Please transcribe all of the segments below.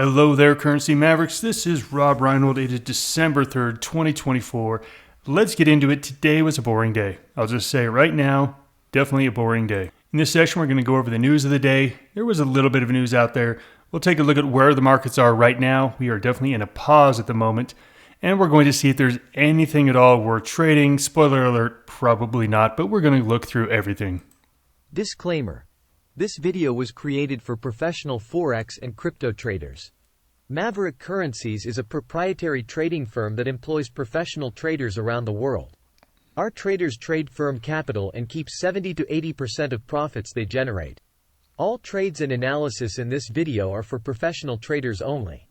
Hello there, Currency Mavericks. This is Rob Reinhold. It is December 3rd, 2024. Let's get into it. Today was a boring day. I'll just say right now, definitely a boring day. In this session, we're going to go over the news of the day. There was a little bit of news out there. We'll take a look at where the markets are right now. We are definitely in a pause at the moment. And we're going to see if there's anything at all worth trading. Spoiler alert, probably not, but we're going to look through everything. Disclaimer. This video was created for professional Forex and crypto traders. Maverick Currencies is a proprietary trading firm that employs professional traders around the world. Our traders trade firm capital and keep 70 to 80% of profits they generate. All trades and analysis in this video are for professional traders only.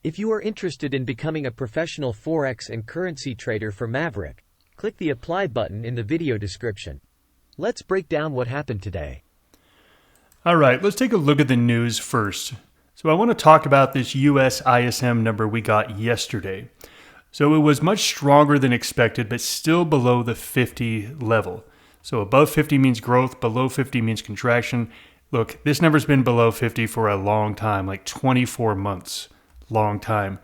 If you are interested in becoming a professional Forex and currency trader for Maverick, click the apply button in the video description. Let's break down what happened today. All right, let's take a look at the news first. So I want to talk about this US ISM number we got yesterday. So it was much stronger than expected, but still below the 50 level. So above 50 means growth, below 50 means contraction. Look, this number's been below 50 for a long time, like 24 months, long time.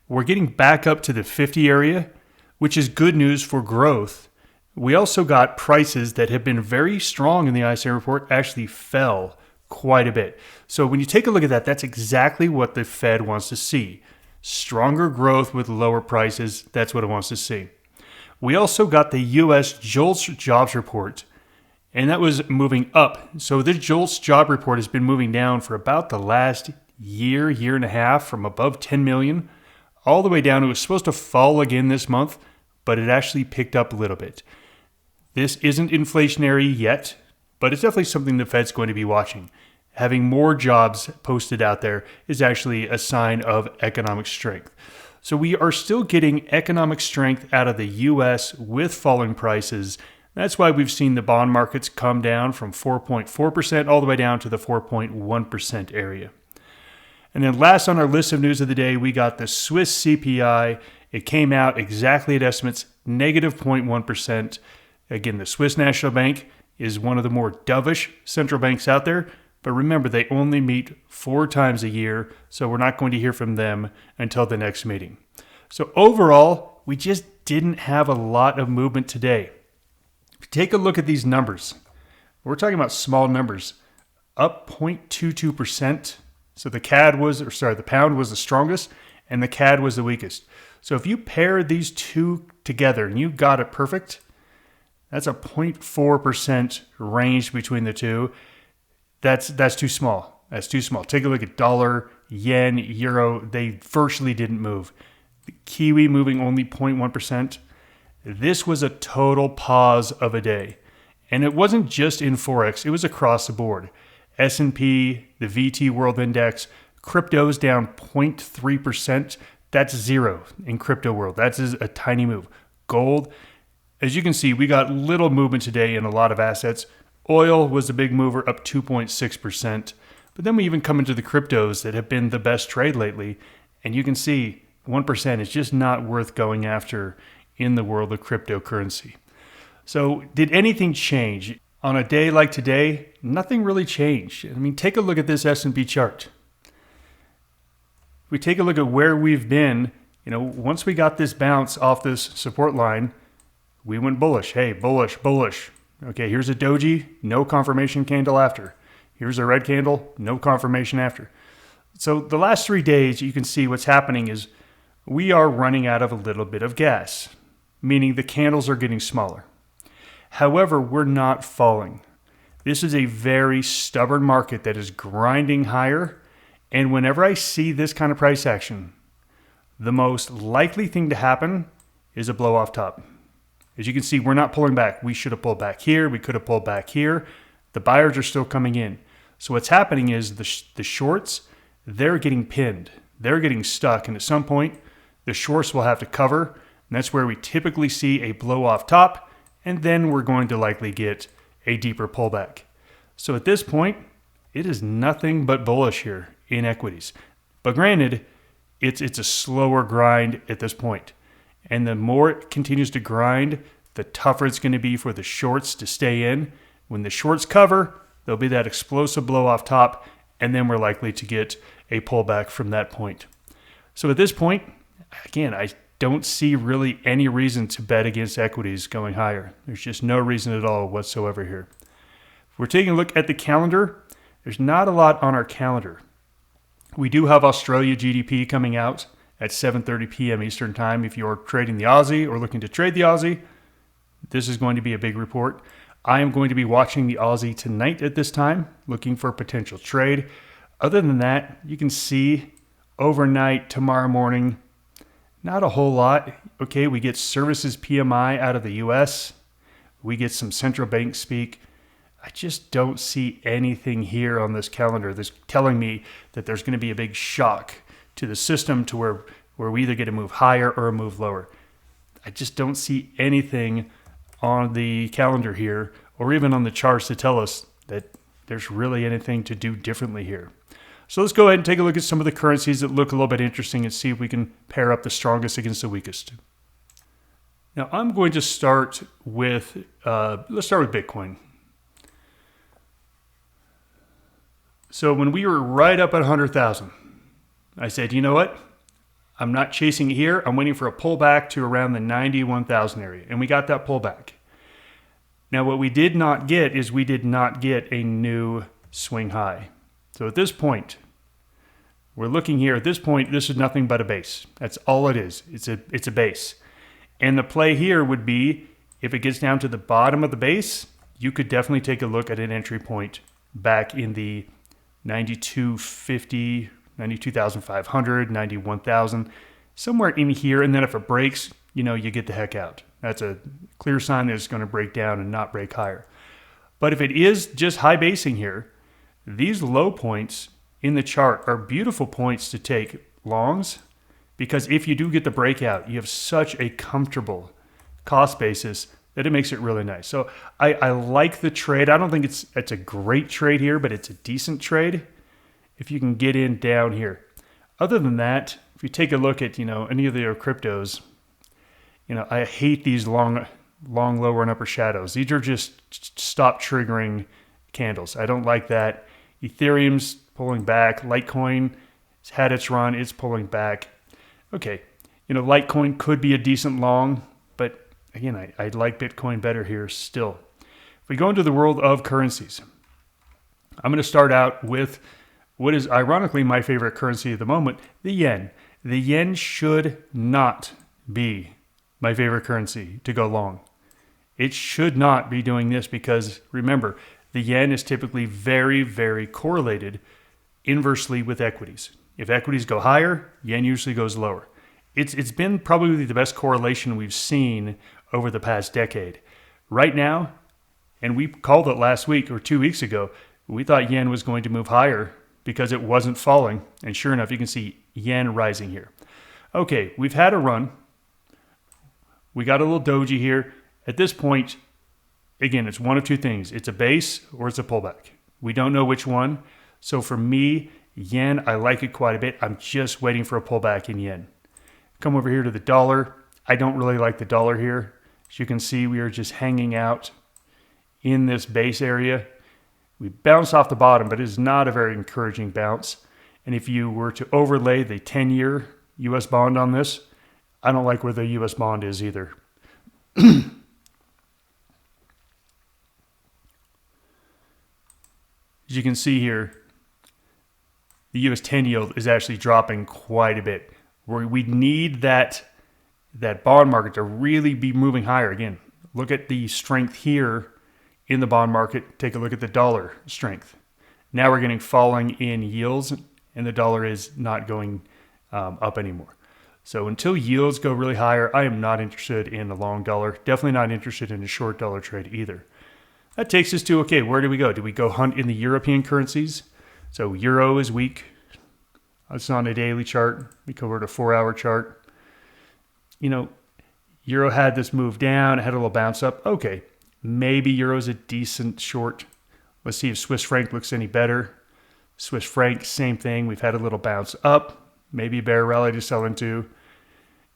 We're getting back up to the 50 area, which is good news for growth. We also got prices that have been very strong in the ISM report actually fell quite a bit. So when you take a look at that, that's exactly what the Fed wants to see. Stronger growth with lower prices, that's what it wants to see. We also got the US JOLTS jobs report, and that was moving up. So this JOLTS job report has been moving down for about the last year and a half, from above 10 million all the way down. It was supposed to fall again this month, but it actually picked up a little bit. This isn't inflationary yet, but it's definitely something the Fed's going to be watching. Having more jobs posted out there is actually a sign of economic strength. So we are still getting economic strength out of the U.S. with falling prices. That's why we've seen the bond markets come down from 4.4% all the way down to the 4.1% area. And then last on our list of news of the day, we got the Swiss CPI. It came out exactly at estimates, negative 0.1%. Again, the Swiss National Bank is one of the more dovish central banks out there, but remember, they only meet 4 times a year, so we're not going to hear from them until the next meeting. So overall, we just didn't have a lot of movement today. If you take a look at these numbers, we're talking about small numbers, up 0.22%. So the pound was the strongest, and the CAD was the weakest. So if you pair these two together and you got it perfect, that's a 0.4% range between the two. That's too small. That's too small. Take a look at dollar, yen, euro. They virtually didn't move. The Kiwi moving only 0.1%. This was a total pause of a day. And it wasn't just in Forex. It was across the board. S&P, the VT World Index, crypto's down 0.3%. That's zero in crypto world. That's a tiny move. Gold, as you can see, we got little movement today in a lot of assets. Oil was the big mover, up 2.6%. But then we even come into the cryptos that have been the best trade lately. And you can see 1% is just not worth going after in the world of cryptocurrency. So did anything change? On a day like today, nothing really changed. I mean, take a look at this S&P chart. If we take a look at where we've been, once we got this bounce off this support line, we went bullish. Hey, bullish. Okay, here's a doji, no confirmation candle after. Here's a red candle, no confirmation after. So the last 3 days, you can see what's happening is we are running out of a little bit of gas, meaning the candles are getting smaller. However, we're not falling. This is a very stubborn market that is grinding higher. And whenever I see this kind of price action, the most likely thing to happen is a blow off top. As you can see, we're not pulling back. We should have pulled back here. We could have pulled back here. The buyers are still coming in. So what's happening is the shorts, they're getting pinned. They're getting stuck. And at some point, the shorts will have to cover. And that's where we typically see a blow off top. And then we're going to likely get a deeper pullback. So at this point, it is nothing but bullish here in equities. But granted, it's a slower grind at this point. And the more it continues to grind, the tougher it's going to be for the shorts to stay in. When the shorts cover, there'll be that explosive blow off top, and then we're likely to get a pullback from that point. So at this point, again, I don't see really any reason to bet against equities going higher. There's just no reason at all whatsoever here. If we're taking a look at the calendar, there's not a lot on our calendar. We do have Australia GDP coming out at 7:30 p.m. Eastern Time. If you're trading the Aussie or looking to trade the Aussie, this is going to be a big report. I am going to be watching the Aussie tonight at this time, looking for potential trade. Other than that, you can see overnight, tomorrow morning, not a whole lot. Okay, we get services PMI out of the US. We get some central bank speak. I just don't see anything here on this calendar that's telling me that there's going to be a big shock to the system to where we either get a move higher or a move lower. I just don't see anything on the calendar here or even on the charts to tell us that there's really anything to do differently here. So let's go ahead and take a look at some of the currencies that look a little bit interesting and see if we can pair up the strongest against the weakest. Now I'm going to start with, let's start with Bitcoin. So when we were right up at 100,000, I said, you know what? I'm not chasing it here. I'm waiting for a pullback to around the 91,000 area. And we got that pullback. Now what we did not get is we did not get a new swing high. So at this point, we're looking here. At this point, this is nothing but a base. That's all it is. It's a base. And the play here would be, if it gets down to the bottom of the base, you could definitely take a look at an entry point back in the 9250, 92,500, 91,000, somewhere in here. And then if it breaks, you get the heck out. That's a clear sign that it's going to break down and not break higher. But if it is just high basing here, these low points in the chart are beautiful points to take longs, because if you do get the breakout, you have such a comfortable cost basis that it makes it really nice. So I like the trade. I don't think it's a great trade here, but it's a decent trade if you can get in down here. Other than that, if you take a look at any of the cryptos, I hate these long lower and upper shadows. These are just stop triggering candles. I don't like that. Ethereum's pulling back. Litecoin has had its run. It's pulling back. Okay, Litecoin could be a decent long, but again, I like Bitcoin better here still. If we go into the world of currencies, I'm going to start out with what is ironically my favorite currency at the moment, the yen. The yen should not be my favorite currency to go long. It should not be doing this because, remember, the yen is typically very, very correlated inversely with equities. If equities go higher, yen usually goes lower. It's been probably the best correlation we've seen over the past decade. Right now, and we called it last week or 2 weeks ago, we thought yen was going to move higher because it wasn't falling. And sure enough, you can see yen rising here. Okay, we've had a run. We got a little doji here. At this point, again, it's one of two things. It's a base or it's a pullback. We don't know which one. So for me, yen, I like it quite a bit. I'm just waiting for a pullback in yen. Come over here to the dollar. I don't really like the dollar here. As you can see, we are just hanging out in this base area. We bounced off the bottom, but it is not a very encouraging bounce. And if you were to overlay the 10-year US bond on this, I don't like where the US bond is either. As you can see here, the US 10 yield is actually dropping quite a bit. We need that bond market to really be moving higher. Again, look at the strength here in the bond market. Take a look at the dollar strength. Now we're getting falling in yields, and the dollar is not going up anymore. So until yields go really higher, I am not interested in the long dollar. Definitely not interested in a short dollar trade either. That takes us to, okay, where do we go? Do we go hunt in the European currencies? So euro is weak. It's on a daily chart. We go over to a 4-hour chart. Euro had this move down. It had a little bounce up. Okay, maybe euro's a decent short. Let's see if Swiss franc looks any better. Swiss franc, same thing. We've had a little bounce up. Maybe a bear rally to sell into.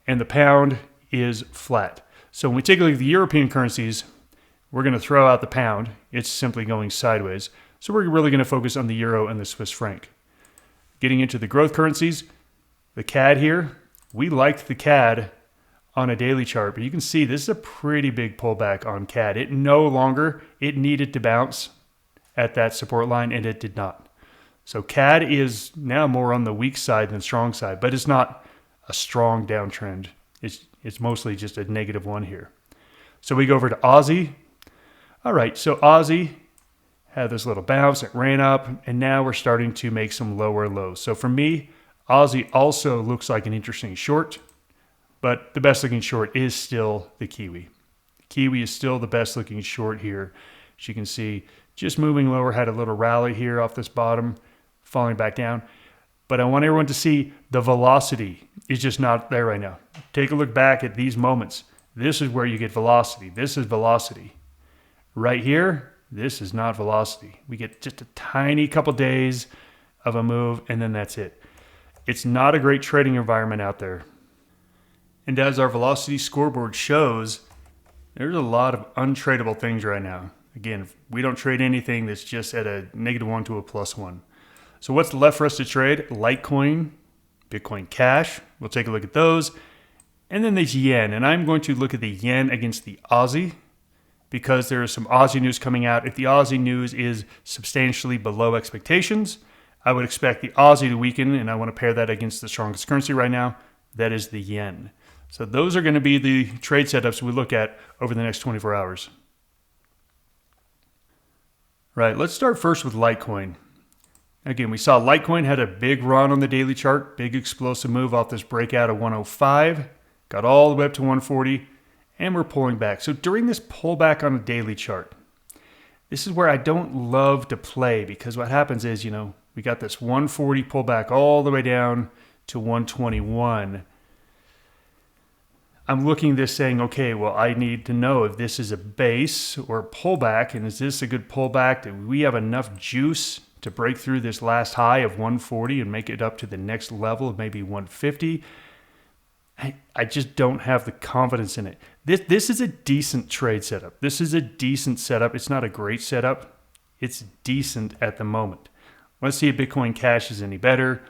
And the pound is flat. So when we take a look at the European currencies, we're going to throw out the pound. It's simply going sideways. So we're really going to focus on the euro and the Swiss franc. Getting into the growth currencies, the CAD here, we like the CAD on a daily chart, but you can see this is a pretty big pullback on CAD. It needed to bounce at that support line, and it did not. So CAD is now more on the weak side than strong side, but it's not a strong downtrend. It's mostly just a negative one here. So we go over to Aussie. All right, so Aussie had this little bounce, it ran up, and now we're starting to make some lower lows. So for me, Aussie also looks like an interesting short, but the best looking short is still the Kiwi. Kiwi is still the best looking short here. As you can see, just moving lower, had a little rally here off this bottom, falling back down. But I want everyone to see the velocity is just not there right now. Take a look back at these moments. This is where you get velocity. This is velocity. Right here, this is not velocity. We get just a tiny couple days of a move, and then that's it. It's not a great trading environment out there. And as our velocity scoreboard shows, there's a lot of untradeable things right now. Again, we don't trade anything that's just at a -1 to a +1. So what's left for us to trade? Litecoin, Bitcoin Cash. We'll take a look at those. And then there's yen. And I'm going to look at the yen against the Aussie because there is some Aussie news coming out. If the Aussie news is substantially below expectations, I would expect the Aussie to weaken, and I want to pair that against the strongest currency right now. That is the yen. So those are going to be the trade setups we look at over the next 24 hours. Right, let's start first with Litecoin. Again, we saw Litecoin had a big run on the daily chart, big explosive move off this breakout of 105, got all the way up to 140, and we're pulling back. So during this pullback on a daily chart, this is where I don't love to play because what happens is, we got this 140 pullback all the way down to 121. I'm looking at this saying, okay, well, I need to know if this is a base or a pullback, and is this a good pullback? Do we have enough juice to break through this last high of 140 and make it up to the next level of maybe 150? I just don't have the confidence in it. This is a decent trade setup. This is a decent setup. It's not a great setup. It's decent at the moment. Let's see if Bitcoin Cash is any better.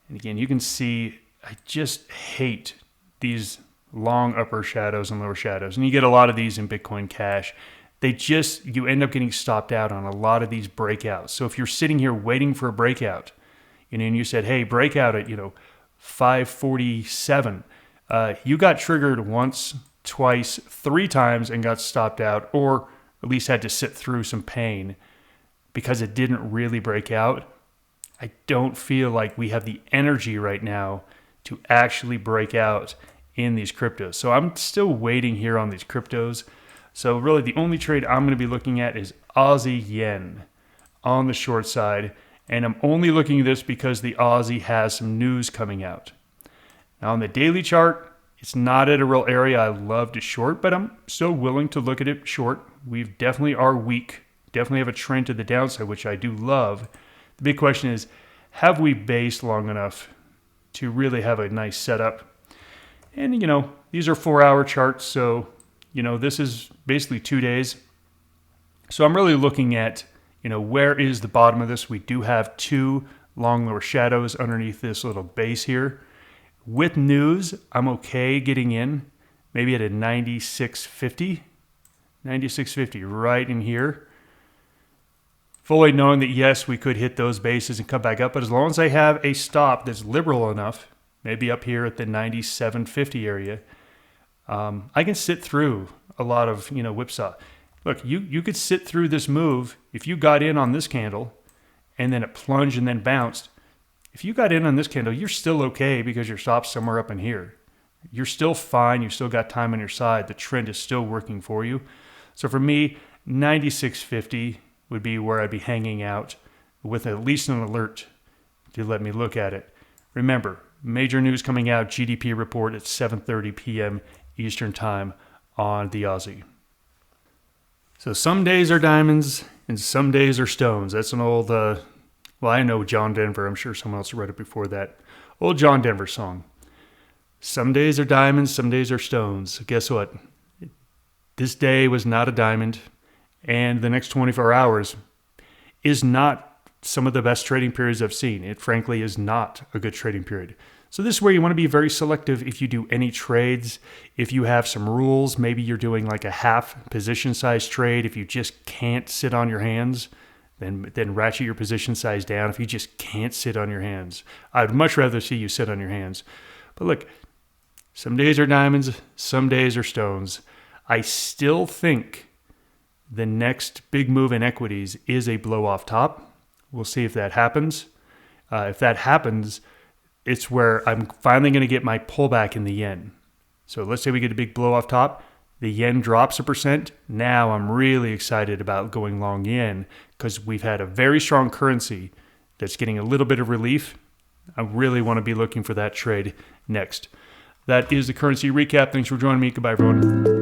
And again, you can see I just hate these long upper shadows and lower shadows. And you get a lot of these in Bitcoin Cash. You end up getting stopped out on a lot of these breakouts. So if you're sitting here waiting for a breakout, and you said, hey, breakout at, 547, you got triggered once, twice, 3 times and got stopped out, or at least had to sit through some pain because it didn't really break out. I don't feel like we have the energy right now to actually break out in these cryptos. So I'm still waiting here on these cryptos. So really the only trade I'm going to be looking at is Aussie yen on the short side. And I'm only looking at this because the Aussie has some news coming out. Now on the daily chart, it's not at a real area I love to short, but I'm still willing to look at it short. We definitely are weak, definitely have a trend to the downside, which I do love. The big question is, have we based long enough to really have a nice setup? And, these are 4-hour charts, so, this is basically 2 days. So I'm really looking at, where is the bottom of this? We do have 2 long lower shadows underneath this little base here. With news, I'm okay getting in, maybe at a 96.50. 96.50 right in here. Fully knowing that, yes, we could hit those bases and come back up, but as long as I have a stop that's liberal enough, maybe up here at the 97.50 area, I can sit through a lot of, whipsaw. Look, you could sit through this move if you got in on this candle and then it plunged and then bounced. If you got in on this candle, you're still okay because your stop's somewhere up in here. You're still fine. You've still got time on your side. The trend is still working for you. So for me, 96.50 would be where I'd be hanging out with at least an alert to let me look at it. Remember, major news coming out, GDP report at 7:30 p.m. Eastern Time on the Aussie. So some days are diamonds and some days are stones. That's an old, I know John Denver. I'm sure someone else read it before that. Old John Denver song. Some days are diamonds, some days are stones. Guess what? This day was not a diamond, and the next 24 hours is not some of the best trading periods I've seen. It frankly is not a good trading period. So this is where you want to be very selective if you do any trades. If you have some rules, maybe you're doing like a half position size trade. If you just can't sit on your hands, then ratchet your position size down. If you just can't sit on your hands, I'd much rather see you sit on your hands. But look, some days are diamonds, some days are stones. I still think the next big move in equities is a blow off top. We'll see if that happens. If that happens, it's where I'm finally going to get my pullback in the yen. So let's say we get a big blow off top. The yen drops 1%. Now I'm really excited about going long yen because we've had a very strong currency that's getting a little bit of relief. I really want to be looking for that trade next. That is the currency recap. Thanks for joining me. Goodbye, everyone.